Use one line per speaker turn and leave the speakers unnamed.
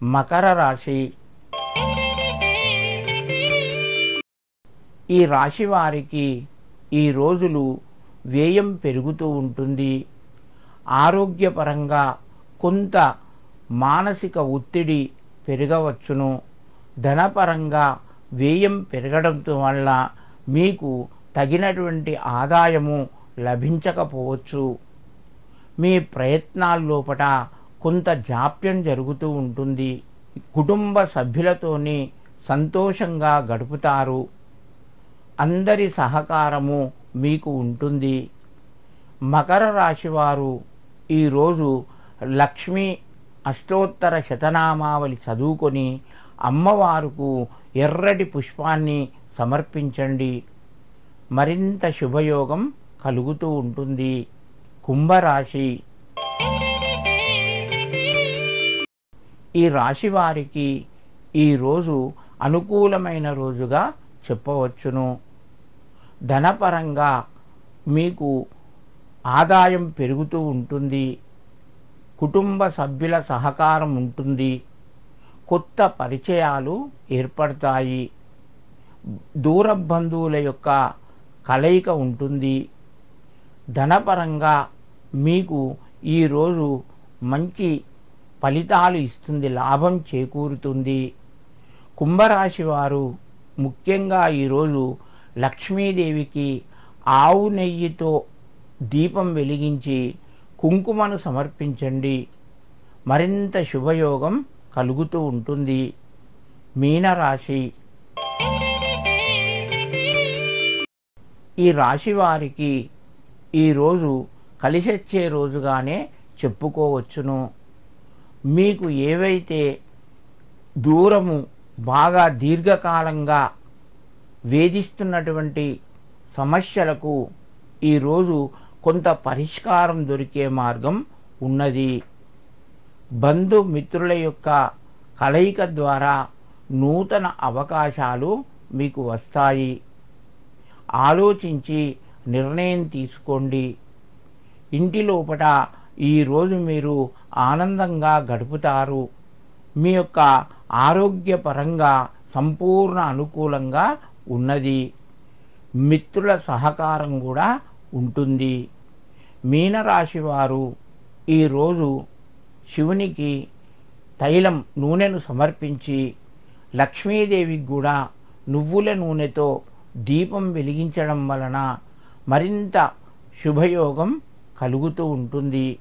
మకర రాశి. ఈ రాశి వారికి ఈ రోజులు వ్యయం పెరుగుతూ ఉంటుంది. ఆరోగ్యపరంగా కొంత మానసిక ఒత్తిడి పెరగవచ్చును. ధనపరంగా వ్యయం పెరగడంతో వల్ల మీకు తగినటువంటి ఆదాయము లభించకపోవచ్చు. మీ ప్రయత్నాల్లోపట కొంత జాప్యం జరుగుతూ ఉంటుంది. కుటుంబ సభ్యులతోని సంతోషంగా గడుపుతారు. అందరి సహకారము మీకు ఉంటుంది. మకర రాశి వారు ఈరోజు లక్ష్మీ అష్టోత్తర శతనామావళి చదువుకొని అమ్మవారుకు ఎర్రటి పుష్పాన్ని సమర్పించండి. మరింత శుభయోగం కలుగుతూ ఉంటుంది. కుంభరాశి. ఈ రాశి వారికి ఈరోజు అనుకూలమైన రోజుగా చెప్పవచ్చును. ధనపరంగా మీకు ఆదాయం పెరుగుతూ ఉంటుంది. కుటుంబ సభ్యుల సహకారం ఉంటుంది. కొత్త పరిచయాలు ఏర్పడతాయి. దూర బంధువుల యొక్క కలయిక ఉంటుంది. ధనపరంగా మీకు ఈరోజు మంచి ఫలితాలు ఇస్తుంది. లాభం చేకూరుతుంది. కుంభరాశి వారు ముఖ్యంగా ఈరోజు లక్ష్మీదేవికి ఆవు నెయ్యితో దీపం వెలిగించి కుంకుమను సమర్పించండి. మరింత శుభయోగం కలుగుతూ ఉంటుంది. మీనరాశి. ఈ రాశి వారికి ఈరోజు కలిసొచ్చే రోజుగానే చెప్పుకోవచ్చును. మీకు ఏవైతే దూరము బాగా దీర్ఘకాలంగా వేధిస్తున్నటువంటి సమస్యలకు ఈరోజు కొంత పరిష్కారం దొరికే మార్గం ఉన్నది. బంధుమిత్రుల యొక్క కలయిక ద్వారా నూతన అవకాశాలు మీకు వస్తాయి. ఆలోచించి నిర్ణయం తీసుకోండి. ఇంటి లోపల ఈరోజు మీరు ఆనందంగా గడుపుతారు. మీ యొక్క ఆరోగ్యపరంగా సంపూర్ణ అనుకూలంగా ఉన్నది. మిత్రుల సహకారం కూడా ఉంటుంది. మీనరాశి వారు ఈరోజు శివునికి తైలం నూనెను సమర్పించి లక్ష్మీదేవికి కూడా నువ్వుల నూనెతో దీపం వెలిగించడం వలన మరింత శుభయోగం కలుగుతూ ఉంటుంది.